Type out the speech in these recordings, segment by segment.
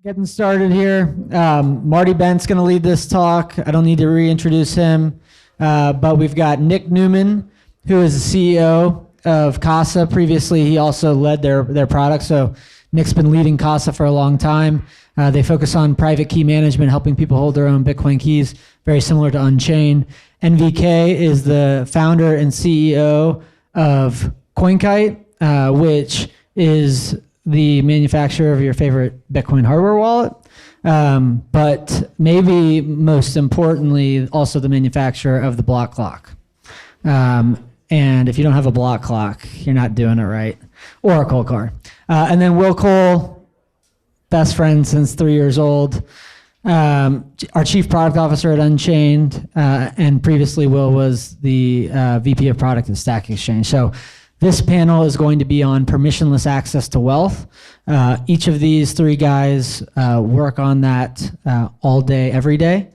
Getting started here. Marty Bent's going to lead this talk. I don't need to reintroduce him, but we've got Nick Neuman, who is the CEO of Casa. Previously, he also led their product. So Nick's been leading Casa for a long time. They focus on private key management, helping people hold their own Bitcoin keys, very similar to Unchained. NVK is the founder and CEO of Coinkite, which is the manufacturer of your favorite Bitcoin hardware wallet, but maybe most importantly, also the manufacturer of the block clock. And if you don't have a block clock, you're not doing it right, or a cold card. And then Will Cole, best friend since 3 years old, our chief product officer at Unchained, and previously Will was the VP of product at Stack Exchange. So this panel is going to be on permissionless access to wealth. Each of these three guys work on that all day, every day.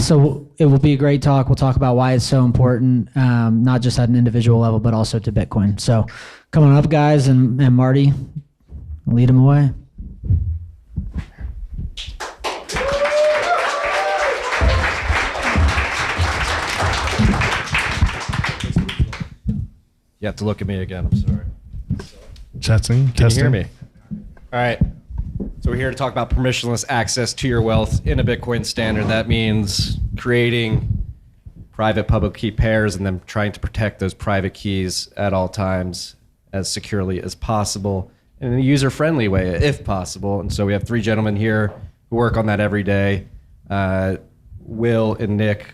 So it will be a great talk. We'll talk about why it's so important, not just at an individual level, but also to Bitcoin. So come on up, guys, and Marty, lead them away. You have to look at me again, I'm sorry. Testing. Can you hear me? All right. So we're here to talk about permissionless access to your wealth in a Bitcoin standard. That means creating private public key pairs and then trying to protect those private keys at all times as securely as possible in a user-friendly way, if possible. And so we have three gentlemen here who work on that every day. Will and Nick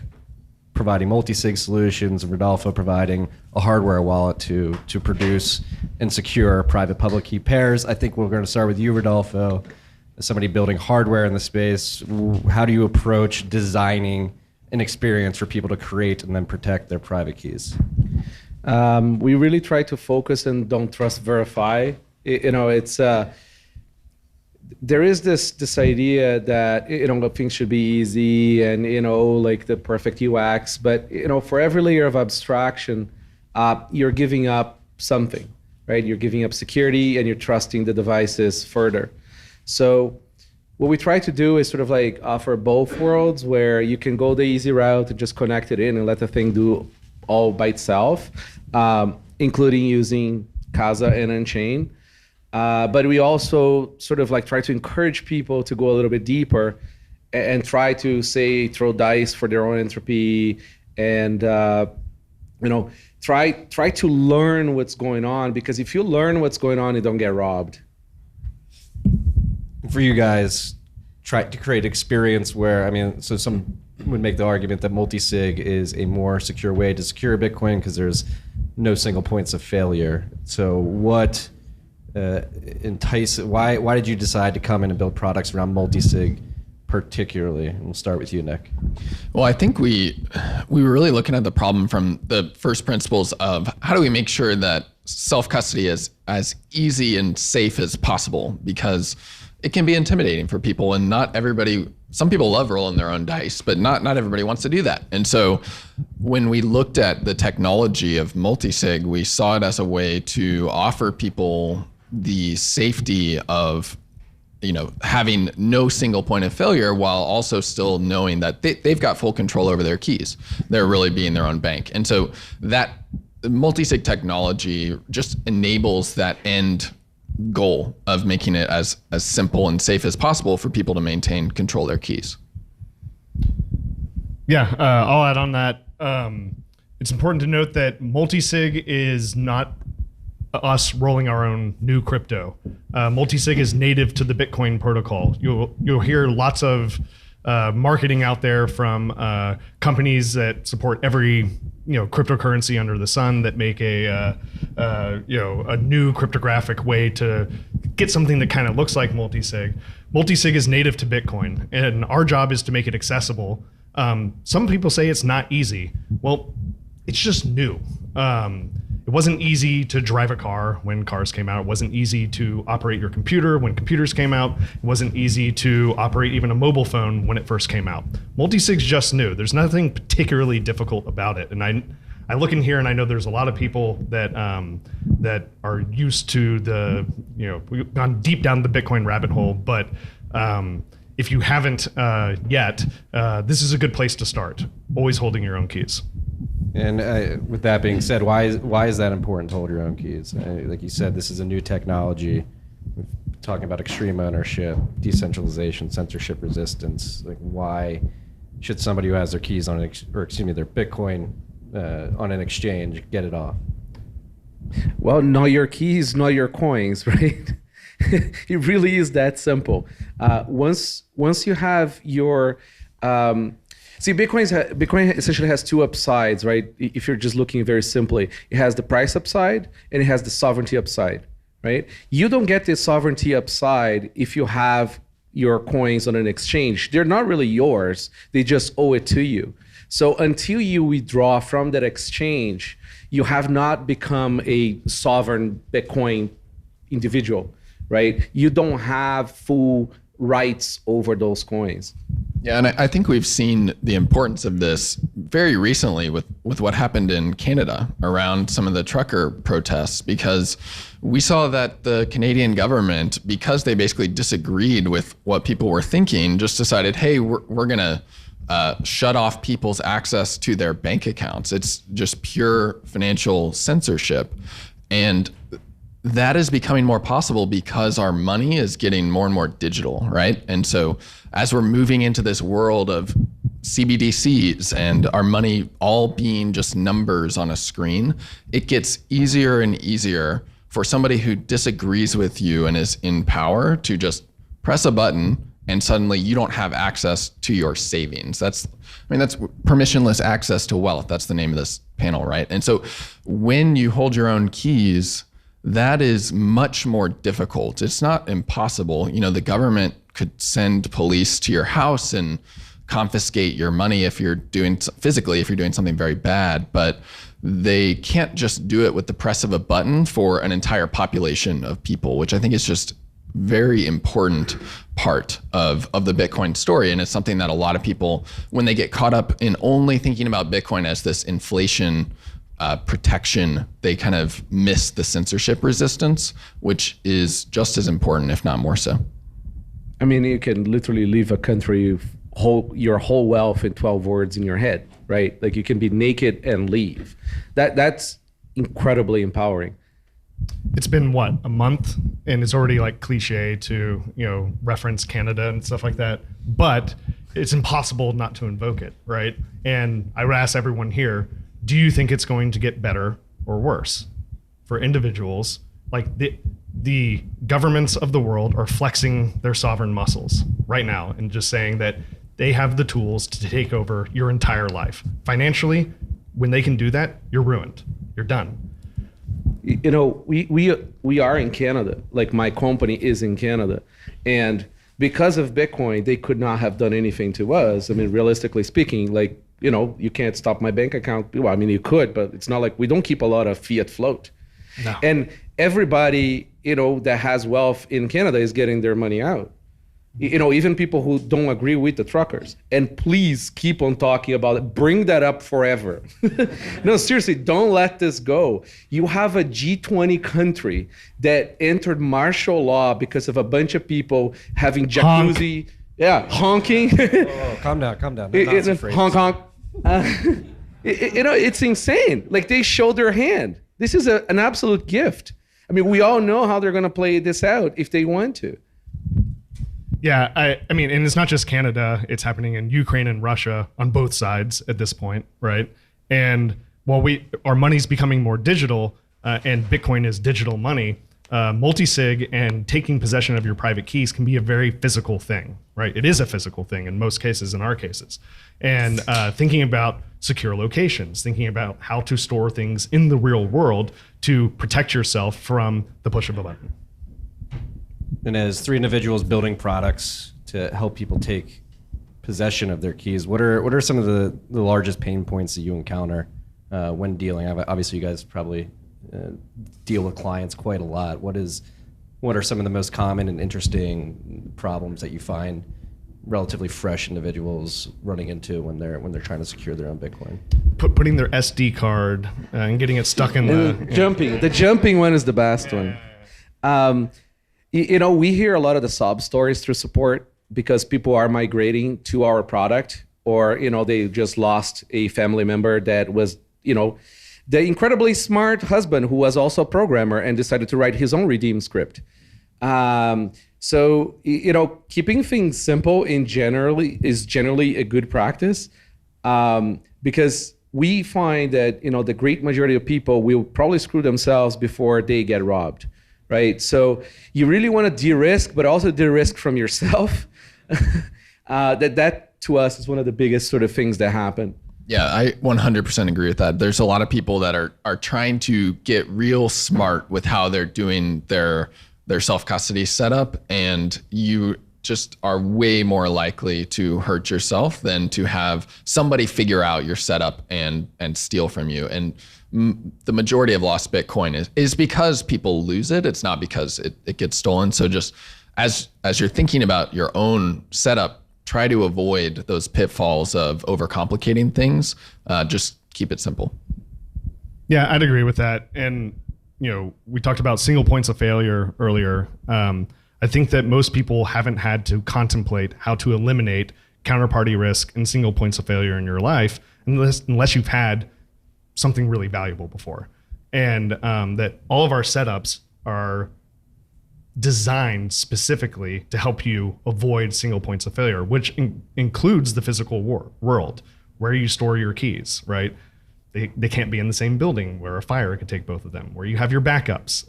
providing multi-sig solutions, and Rodolfo providing a hardware wallet to produce and secure private public key pairs. I think we're going to start with you, Rodolfo, as somebody building hardware in the space. How do you approach designing an experience for people to create and then protect their private keys? We really try to focus and don't trust, verify. It's there is this idea that things should be easy and like the perfect UX, but for every layer of abstraction, you're giving up something, right? You're giving up security and you're trusting the devices further. So what we try to do is sort of like offer both worlds, where you can go the easy route and just connect it in and let the thing do all by itself, including using Casa and Unchained. But we also sort of like try to encourage people to go a little bit deeper and try to throw dice for their own entropy and try to learn what's going on, because if you learn what's going on, you don't get robbed. For you guys, try to create experience where, so some would make the argument that multi-sig is a more secure way to secure Bitcoin because there's no single points of failure. So what why did you decide to come in and build products around multi-sig particularly? And we'll start with you, Nick. Well, I think we were really looking at the problem from the first principles of how do we make sure that self-custody is as easy and safe as possible, because it can be intimidating for people, and some people love rolling their own dice, but not everybody wants to do that. And so when we looked at the technology of multi-sig, we saw it as a way to offer people the safety of having no single point of failure, while also still knowing that they've got full control over their keys. They're really being their own bank. And so that multi-sig technology just enables that end goal of making it as simple and safe as possible for people to maintain control their keys. Yeah, I'll add on that. It's important to note that multi-sig is not us rolling our own new crypto. Multi-sig is native to the Bitcoin protocol. You'll hear lots of marketing out there from companies that support every cryptocurrency under the sun, that make a new cryptographic way to get something that kind of looks like multi-sig. Multi-sig is native to Bitcoin, and our job is to make it accessible. Some people say it's not easy. Well, it's just new. It wasn't easy to drive a car when cars came out. It wasn't easy to operate your computer when computers came out. It wasn't easy to operate even a mobile phone when it first came out. Multisig's just new. There's nothing particularly difficult about it. And I look in here and I know there's a lot of people that are used to we've gone deep down the Bitcoin rabbit hole, but If you haven't yet, this is a good place to start. Always holding your own keys. And with that being said, why is that important to hold your own keys? Like you said, this is a new technology. We're talking about extreme ownership, decentralization, censorship resistance. Like, why should somebody who has their keys on their Bitcoin on an exchange get it off? Well, know your keys, know your coins, right? It really is that simple. Once you have your Bitcoin essentially has two upsides, right? If you're just looking very simply, it has the price upside and it has the sovereignty upside, right? You don't get the sovereignty upside if you have your coins on an exchange. They're not really yours. They just owe it to you. So until you withdraw from that exchange, you have not become a sovereign Bitcoin individual, right? You don't have full rights over those coins. Yeah, and I think we've seen the importance of this very recently with what happened in Canada around some of the trucker protests, because we saw that the Canadian government, because they basically disagreed with what people were thinking, just decided, hey, we're going to shut off people's access to their bank accounts. It's just pure financial censorship. And that is becoming more possible because our money is getting more and more digital, right? And so as we're moving into this world of CBDCs and our money all being just numbers on a screen, it gets easier and easier for somebody who disagrees with you and is in power to just press a button and suddenly you don't have access to your savings. That's permissionless access to wealth. That's the name of this panel, right? And so when you hold your own keys, that is much more difficult. It's not impossible. You know, the government could send police to your house and confiscate your money if you're doing something very bad, but they can't just do it with the press of a button for an entire population of people, which I think is just very important part of the Bitcoin story. And it's something that a lot of people, when they get caught up in only thinking about Bitcoin as this inflation protection, they kind of miss the censorship resistance, which is just as important, if not more so. I mean, you can literally leave a country, your whole wealth in 12 words in your head, right? Like you can be naked and leave. That's incredibly empowering. It's been what, a month, and it's already like cliche to, reference Canada and stuff like that, but it's impossible not to invoke it, right? And I would ask everyone here, do you think it's going to get better or worse for individuals? Like the governments of the world are flexing their sovereign muscles right now and just saying that they have the tools to take over your entire life. Financially, when they can do that, you're ruined. You're done. We are in Canada. Like my company is in Canada. And because of Bitcoin, they could not have done anything to us. I mean, realistically speaking, like, you can't stop my bank account. Well, I mean, you could, but it's not like we don't keep a lot of fiat float. No. And everybody, that has wealth in Canada is getting their money out. Even people who don't agree with the truckers. And please keep on talking about it. Bring that up forever. No, seriously, don't let this go. You have a G20 country that entered martial law because of a bunch of people having jacuzzi. Honk. Yeah, honking. Calm down. Honk, honk. It's insane. Like they show their hand. This is an absolute gift. I mean, we all know how they're going to play this out if they want to. Yeah, I mean, and it's not just Canada. It's happening in Ukraine and Russia on both sides at this point, right? And while our money's becoming more digital, and Bitcoin is digital money, multi-sig and taking possession of your private keys can be a very physical thing, right? It is a physical thing in most cases, in our cases. And thinking about secure locations, thinking about how to store things in the real world to protect yourself from the push of a button. And as three individuals building products to help people take possession of their keys, what are some of the largest pain points that you encounter when dealing? Obviously, you guys probably deal with clients quite a lot. What are some of the most common and interesting problems that you find relatively fresh individuals running into when they're trying to secure their own Bitcoin? Putting their SD card and getting it stuck in the jumping. The jumping one is the best one. We hear a lot of the sob stories through support because people are migrating to our product, or, they just lost a family member that was, the incredibly smart husband who was also a programmer and decided to write his own redeem script. So, keeping things simple is generally a good practice, because we find that, the great majority of people will probably screw themselves before they get robbed, right? So you really want to de-risk, but also de-risk from yourself. That to us is one of the biggest sort of things that happen. Yeah, I 100% agree with that. There's a lot of people that are trying to get real smart with how they're doing their self-custody setup, and you just are way more likely to hurt yourself than to have somebody figure out your setup and steal from you. And the majority of lost Bitcoin is because people lose it. It's not because it gets stolen. So just as you're thinking about your own setup, try to avoid those pitfalls of overcomplicating things. Just keep it simple. Yeah, I'd agree with that. And, we talked about single points of failure earlier. I think that most people haven't had to contemplate how to eliminate counterparty risk and single points of failure in your life unless you've had something really valuable before. And that all of our setups are designed specifically to help you avoid single points of failure, which includes the physical world, where you store your keys, right? They can't be in the same building where a fire could take both of them, where you have your backups.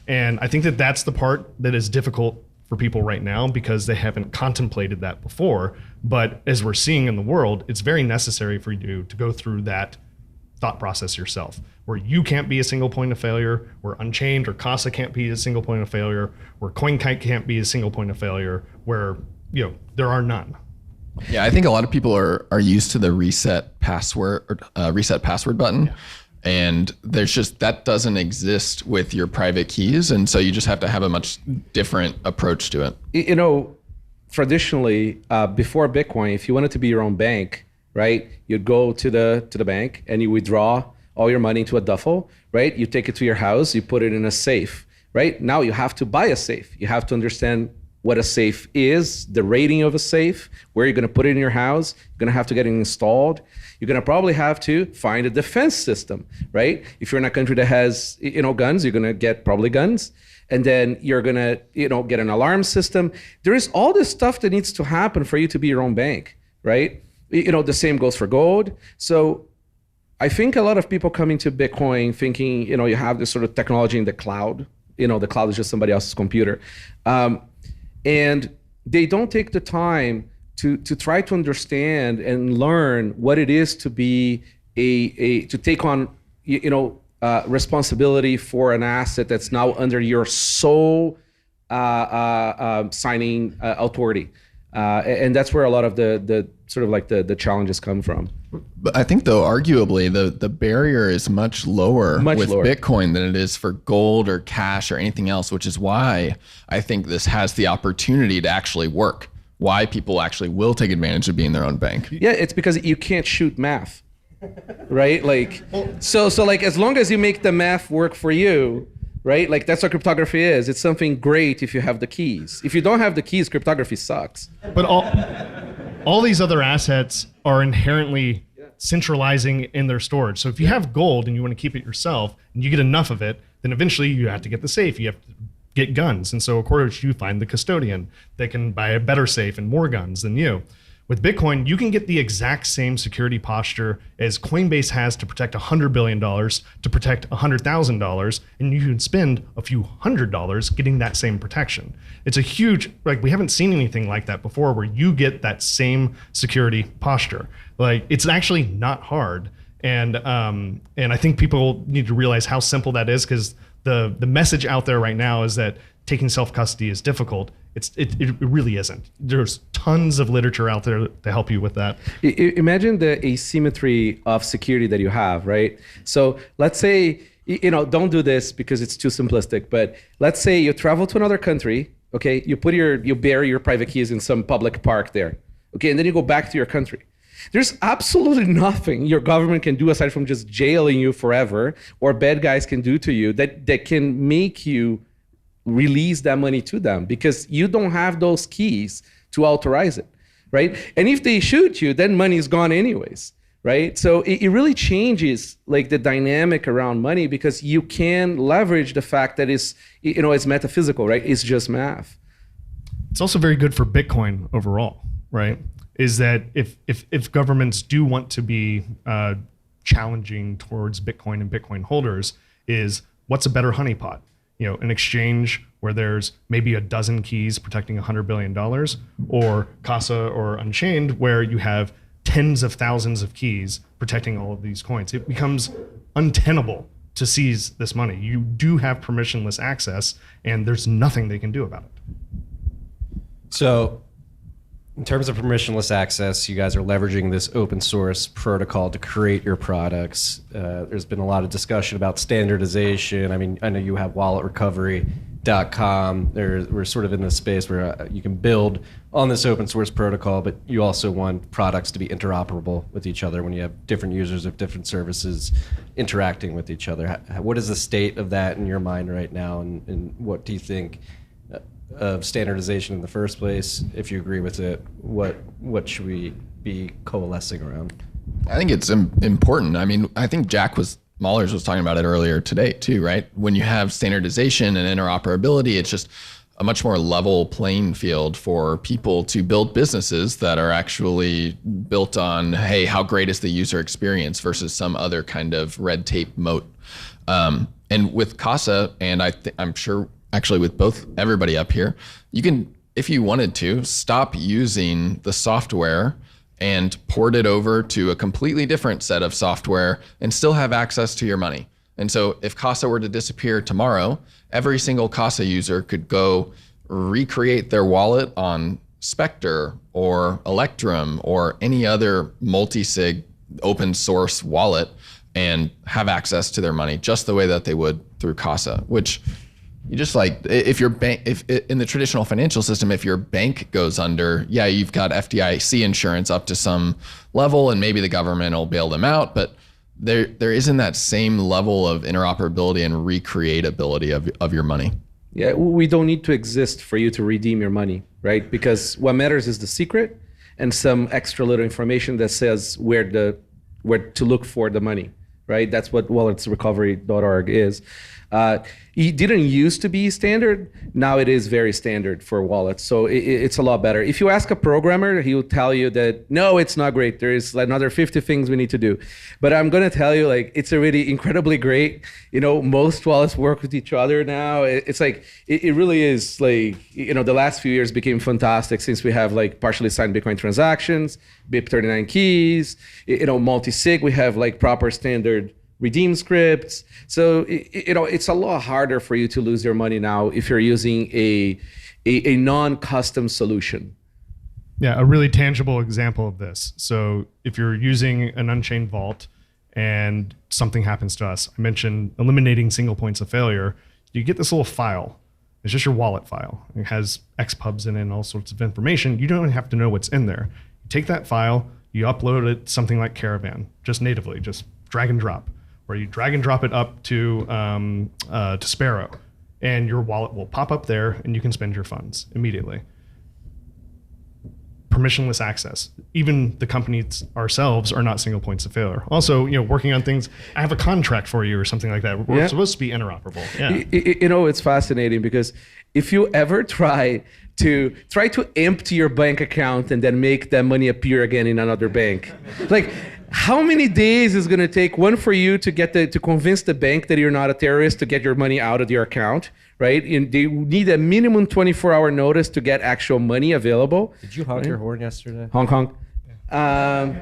And I think that that's the part that is difficult for people right now because they haven't contemplated that before. But as we're seeing in the world, it's very necessary for you to go through that thought process yourself, where you can't be a single point of failure, where Unchained or Casa can't be a single point of failure, where Coinkite can't be a single point of failure, where there are none. Yeah, I think a lot of people are used to the reset password button. Yeah. And there's just, that doesn't exist with your private keys. And so you just have to have a much different approach to it. Traditionally, before Bitcoin, if you wanted to be your own bank, right, you'd go to the bank and you withdraw all your money into a duffel, right? You take it to your house, you put it in a safe, right? Now you have to buy a safe. You have to understand what a safe is, the rating of a safe, where you're going to put it in your house. You're going to have to get it installed. You're going to probably have to find a defense system, right? If you're in a country that has, guns, you're going to get probably guns. And then you're going to, get an alarm system. There is all this stuff that needs to happen for you to be your own bank, right? The same goes for gold. So I think a lot of people come into Bitcoin thinking, you have this sort of technology in the cloud. The cloud is just somebody else's computer. And they don't take the time to try to understand and learn what it is to be to take on responsibility for an asset that's now under your sole signing authority, and that's where a lot of the sort of like the challenges come from. But I think, though, arguably the barrier is much lower with Bitcoin than it is for gold or cash or anything else, which is why I think this has the opportunity to actually work. Why people actually will take advantage of being their own bank. Yeah, it's because you can't shoot math, right? Like, so like as long as you make the math work for you, right? Like that's what cryptography is. It's something great if you have the keys. If you don't have the keys, cryptography sucks. But all these other assets are inherently centralizing in their storage. So if you have gold and you want to keep it yourself and you get enough of it, then eventually you have to get the safe. You have to get guns. And so of course you find the custodian that can buy a better safe and more guns than you. With Bitcoin, you can get the exact same security posture as Coinbase has to protect $100 billion to protect $100,000, and you can spend a few $100 getting that same protection. It's a huge, we haven't seen anything like that before where you get that same security posture. It's actually not hard. And I think people need to realize how simple that is, because the message out there right now is that taking self-custody is difficult. It really isn't. There's tons of literature out there to help you with that. Imagine the asymmetry of security that you have, right? So let's say, don't do this because it's too simplistic, but let's say you travel to another country, okay? You bury your private keys in some public park there, okay? And then you go back to your country. There's absolutely nothing your government can do aside from just jailing you forever, or bad guys can do to you that can make you release that money to them because you don't have those keys to authorize it, right? And if they shoot you, then money is gone anyways, right? So it really changes like the dynamic around money because you can leverage the fact that it's metaphysical, right? It's just math. It's also very good for Bitcoin overall, right? Is that if governments do want to be challenging towards Bitcoin and Bitcoin holders, is what's a better honeypot? An exchange where there's maybe a dozen keys protecting $100 billion, or Casa or Unchained, where you have tens of thousands of keys protecting all of these coins. It becomes untenable to seize this money. You do have permissionless access, and there's nothing they can do about it. So, in terms of permissionless access, you guys are leveraging this open source protocol to create your products. There's been a lot of discussion about standardization. I mean, I know you have walletrecovery.com. We're sort of in this space where you can build on this open source protocol, but you also want products to be interoperable with each other when you have different users of different services interacting with each other. What is the state of that in your mind right now, and what do you think of standardization in the first place? If you agree with it, what should we be coalescing around? I think it's important. I mean, I think Mahlers was talking about it earlier today too, right? When you have standardization and interoperability, it's just a much more level playing field for people to build businesses that are actually built on, hey, how great is the user experience versus some other kind of red tape moat. And with Casa, and I'm sure actually with everybody up here, you can, if you wanted to, stop using the software and port it over to a completely different set of software and still have access to your money. And so if Casa were to disappear tomorrow, every single Casa user could go recreate their wallet on Spectre or Electrum or any other multi-sig open source wallet and have access to their money just the way that they would through Casa, which you just like, if your bank, if in the traditional financial system, if your bank goes under, yeah, you've got FDIC insurance up to some level and maybe the government will bail them out, but there isn't that same level of interoperability and recreatability of your money. Yeah, we don't need to exist for you to redeem your money, right? Because what matters is the secret and some extra little information that says where to look for the money, right? That's what walletsrecovery.org is. It didn't used to be standard. Now it is very standard for wallets. So it's a lot better. If you ask a programmer, he will tell you that, no, it's not great. There is another 50 things we need to do. But I'm going to tell you, like, it's already incredibly great. Most wallets work with each other now. It's like, it really is like, the last few years became fantastic since we have like partially signed Bitcoin transactions, BIP39 keys, multi-sig, we have like proper standard redeem scripts. So it's a lot harder for you to lose your money now if you're using a non-custom solution. Yeah, a really tangible example of this. So if you're using an Unchained vault and something happens to us, I mentioned eliminating single points of failure. You get this little file. It's just your wallet file. It has XPubs in it and all sorts of information. You don't even have to know what's in there. You take that file, you upload it to something like Caravan, just natively, just drag and drop. Where you drag and drop it up to Sparrow, and your wallet will pop up there, and you can spend your funds immediately. Permissionless access. Even the companies ourselves are not single points of failure. Also, working on things. I have a contract for you, or something like that. We're supposed to be interoperable. Yeah. It's fascinating because if you ever try to empty your bank account and then make that money appear again in another bank, like, how many days is going to take, one, for you to to convince the bank that you're not a terrorist to get your money out of your account, right? And they need a minimum 24-hour notice to get actual money available. Did you honk your horn yesterday? Hong Kong. And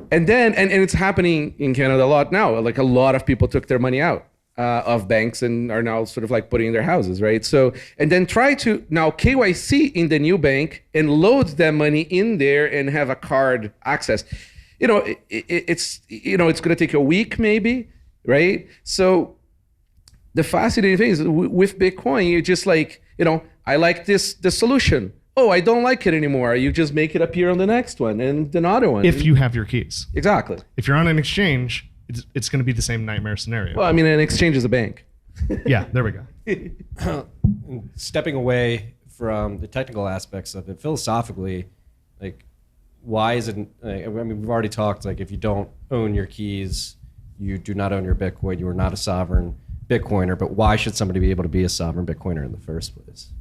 then, and it's happening in Canada a lot now. Like, a lot of people took their money out of banks and are now sort of like putting in their houses, right? So, and then try to now KYC in the new bank and load that money in there and have a card access. It's going to take a week maybe, right? So the fascinating thing is with Bitcoin, you just like, I like the solution. Oh, I don't like it anymore. You just make it appear on the next one and another one. If you have your keys. Exactly. If you're on an exchange, it's going to be the same nightmare scenario. Well, I mean, an exchange is a bank. Yeah, there we go. Stepping away from the technical aspects of it, philosophically, like, why is it, I mean, we've already talked, like, if you don't own your keys, you do not own your Bitcoin, you are not a sovereign Bitcoiner, but why should somebody be able to be a sovereign Bitcoiner in the first place?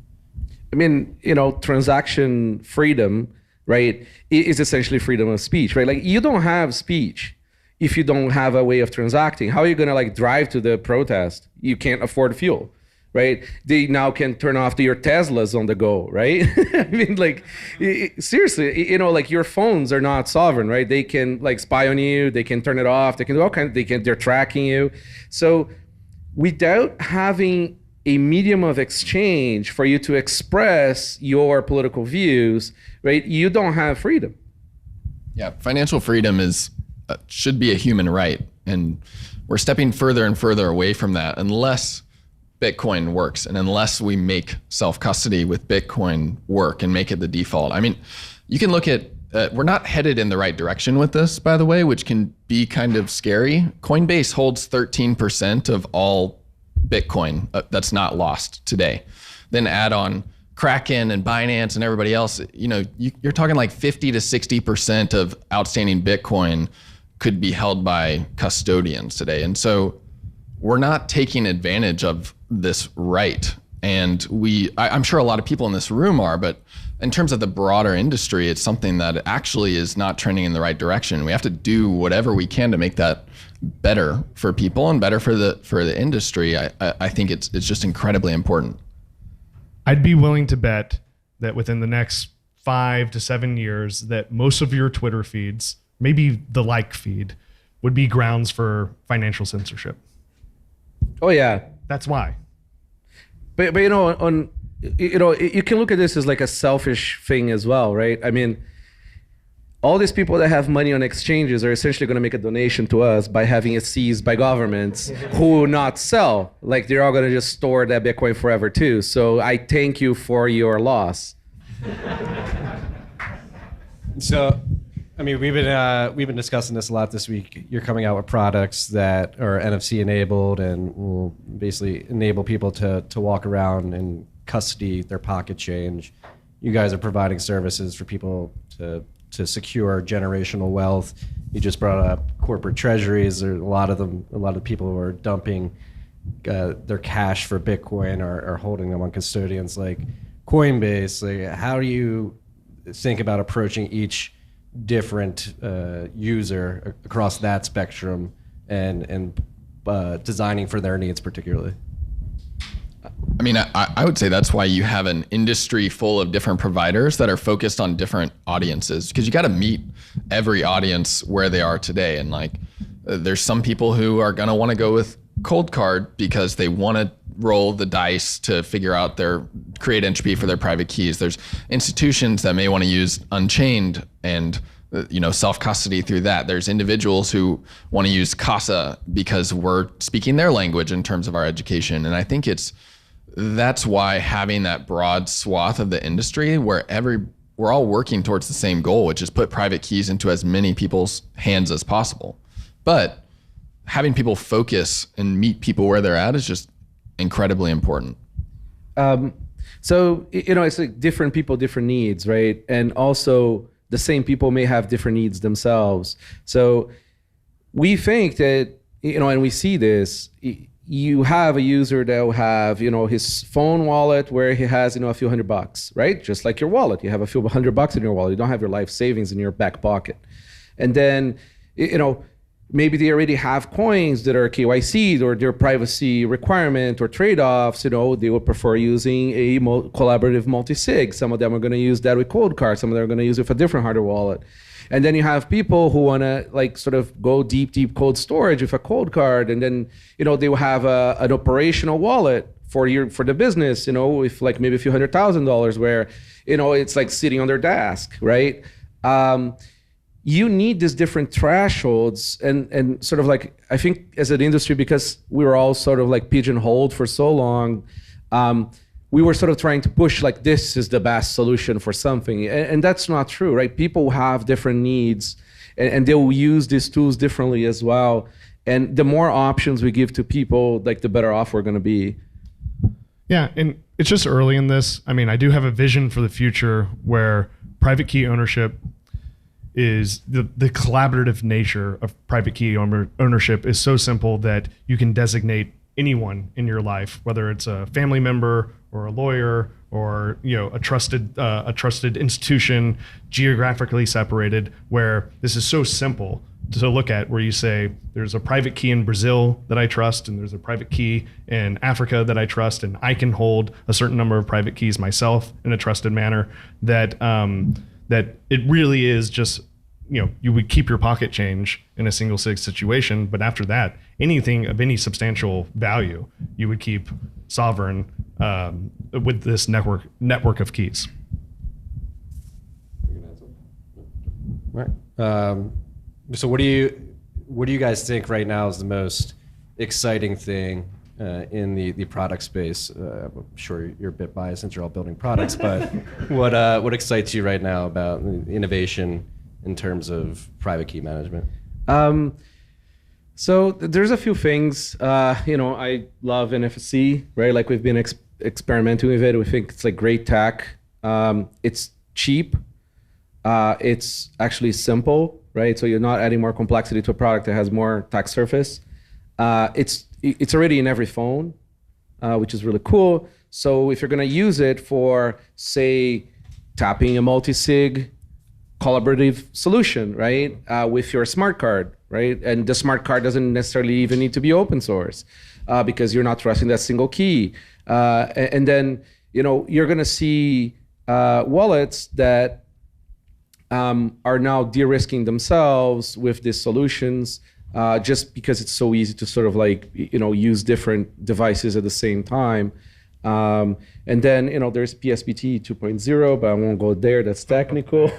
I mean, transaction freedom, right, is essentially freedom of speech, right? Like, you don't have speech if you don't have a way of transacting. How are you going to like drive to the protest? You can't afford fuel, right? They now can turn off your Teslas on the go, right? I mean, like, seriously, like, your phones are not sovereign, right? They can like spy on you, they can turn it off, they can do all kinds, they're tracking you. So without having a medium of exchange for you to express your political views, right, you don't have freedom. Yeah, financial freedom should be a human right, and we're stepping further and further away from that unless Bitcoin works and unless we make self-custody with Bitcoin work and make it the default. I mean, you can look at, we're not headed in the right direction with this, by the way, which can be kind of scary. Coinbase holds 13% of all Bitcoin that's not lost today. Then add on Kraken and Binance and everybody else, you're talking like 50 to 60% of outstanding Bitcoin could be held by custodians today. And so we're not taking advantage of this right. And I'm sure a lot of people in this room are, but in terms of the broader industry, it's something that actually is not trending in the right direction. We have to do whatever we can to make that better for people and better for the industry. I think it's just incredibly important. I'd be willing to bet that within the next 5 to 7 years that most of your Twitter feeds, maybe the like feed, would be grounds for financial censorship. Oh yeah. That's why. But you can look at this as like a selfish thing as well, right? I mean, all these people that have money on exchanges are essentially going to make a donation to us by having it seized by governments who will not sell. Like, they're all going to just store that Bitcoin forever too. So I thank you for your loss. So, I mean, we've been discussing this a lot this week. You're coming out with products that are NFC enabled and will basically enable people to walk around and custody their pocket change. You guys are providing services for people to secure generational wealth. You just brought up corporate treasuries. There are a lot of people who are dumping their cash for Bitcoin are holding them on custodians like Coinbase. Like, how do you think about approaching each different user across that spectrum and designing for their needs particularly? I mean, I would say that's why you have an industry full of different providers that are focused on different audiences, because you got to meet every audience where they are today. And like, there's some people who are going to want to go with cold card because they want to roll the dice to figure out create entropy for their private keys. There's institutions that may want to use Unchained and self-custody through that. There's individuals who want to use Casa because we're speaking their language in terms of our education. And I think that's why having that broad swath of the industry where we're all working towards the same goal, which is put private keys into as many people's hands as possible. But having people focus and meet people where they're at is just incredibly important. So, it's like different people, different needs, right? And also the same people may have different needs themselves. So we think that, and we see this, you have a user that will have, his phone wallet where he has, a few $100, right? Just like your wallet, you have a few $100 in your wallet. You don't have your life savings in your back pocket. And then, maybe they already have coins that are KYC'd or their privacy requirement or trade-offs. They would prefer using a collaborative multi-sig. Some of them are going to use that with cold card. Some of them are going to use it with a different hardware wallet. And then you have people who want to like sort of go deep cold storage with a cold card. And then, they will have an operational wallet for the business, with like maybe a few $100,000 where, it's like sitting on their desk, right? You need these different thresholds and sort of like, I think as an industry, because we were all sort of like pigeonholed for so long, we were sort of trying to push like this is the best solution for something. And that's not true, right? People have different needs and they will use these tools differently as well. And the more options we give to people, like the better off we're going to be. Yeah, and it's just early in this. I mean, I do have a vision for the future where private key ownership is the collaborative nature of private key ownership is so simple that you can designate anyone in your life, whether it's a family member or a lawyer or a trusted institution, geographically separated, where this is so simple to look at, where you say there's a private key in Brazil that I trust, and there's a private key in Africa that I trust, and I can hold a certain number of private keys myself in a trusted manner. That it really is just, you would keep your pocket change in a single sig situation, but after that, anything of any substantial value, you would keep sovereign with this network of keys. Right. So what do you guys think right now is the most exciting thing in the product space? I'm sure you're a bit biased since you're all building products, but what excites you right now about innovation in terms of private key management? So there's a few things. I love NFC, right? Like we've been experimenting with it. We think it's like great tech. It's cheap. It's actually simple, right? So you're not adding more complexity to a product that has more attack surface. It's already in every phone, which is really cool. So if you're going to use it for, say, tapping a multi-sig collaborative solution, right, with your smart card, right? And the smart card doesn't necessarily even need to be open source because you're not trusting that single key. And then, you're going to see wallets that are now de-risking themselves with these solutions just because it's so easy to sort of use different devices at the same time. And then, there's PSPT 2.0, but I won't go there. That's technical.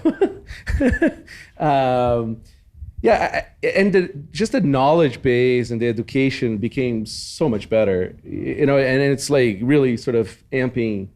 And just the knowledge base and the education became so much better, and it's like really sort of amping.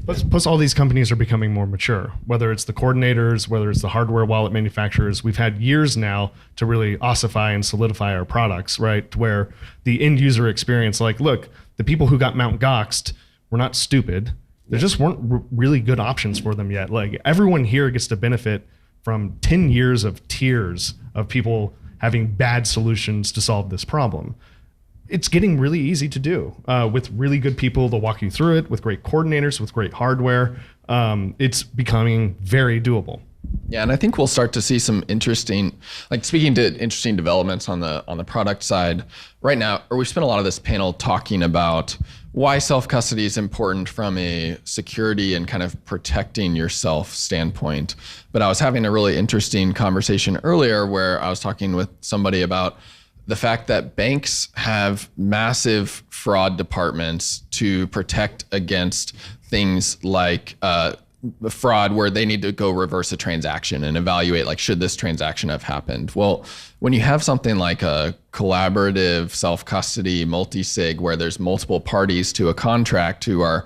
Plus, all these companies are becoming more mature, whether it's the coordinators, whether it's the hardware wallet manufacturers. We've had years now to really ossify and solidify our products, right? Where the end user experience, look, the people who got Mt. Goxed were not stupid. There just weren't really good options for them yet. Like everyone here gets to benefit from 10 years of tiers of people having bad solutions to solve this problem. It's getting really easy to do with really good people to walk you through it, with great coordinators, with great hardware. It's becoming very doable. Yeah, and I think we'll start to see some interesting, speaking to interesting developments on the product side right now. Or we spent a lot of this panel talking about why self-custody is important from a security and kind of protecting yourself standpoint. But I was having a really interesting conversation earlier where I was talking with somebody about the fact that banks have massive fraud departments to protect against things like fraud where they need to go reverse a transaction and evaluate should this transaction have happened. Well, when you have something like a collaborative self-custody multi-sig where there's multiple parties to a contract who are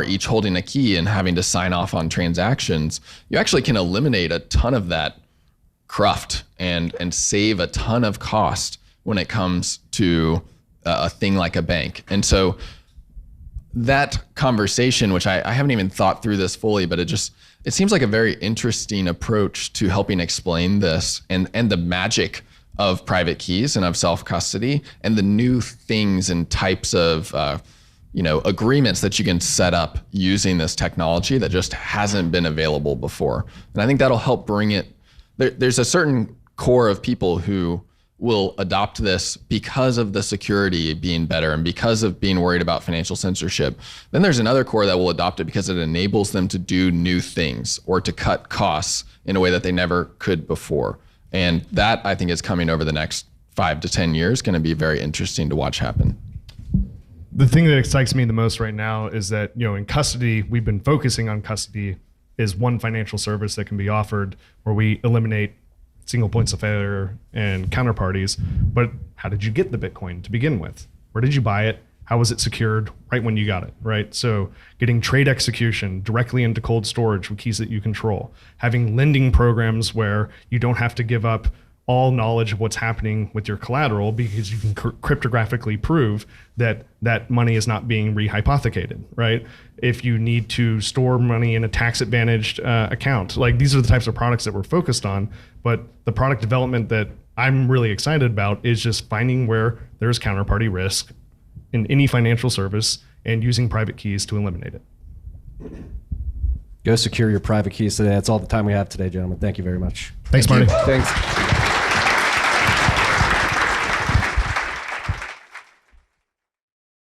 each holding a key and having to sign off on transactions, you actually can eliminate a ton of that cruft and save a ton of cost when it comes to a thing like a bank. And so that conversation, which I haven't even thought through this fully, but it seems like a very interesting approach to helping explain this and the magic of private keys and of self-custody and the new things and types of agreements that you can set up using this technology that just hasn't been available before. And I think that'll help bring it. There's a certain core of people who will adopt this because of the security being better and because of being worried about financial censorship. Then there's another core that will adopt it because it enables them to do new things or to cut costs in a way that they never could before. And that, I think, is coming over the next 5 to 10 years, going to be very interesting to watch happen. The thing that excites me the most right now is that, in custody, we've been focusing on custody as one financial service that can be offered where we eliminate single points of failure and counterparties. But how did you get the Bitcoin to begin with? Where did you buy it? How was it secured right when you got it, right? So getting trade execution directly into cold storage with keys that you control, having lending programs where you don't have to give up all knowledge of what's happening with your collateral, because you can cryptographically prove that that money is not being rehypothecated, right? If you need to store money in a tax-advantaged account, like these are the types of products that we're focused on. But the product development that I'm really excited about is just finding where there's counterparty risk in any financial service and using private keys to eliminate it. Go secure your private keys today. That's all the time we have today, gentlemen. Thank you very much. Thanks, Marty. Thanks.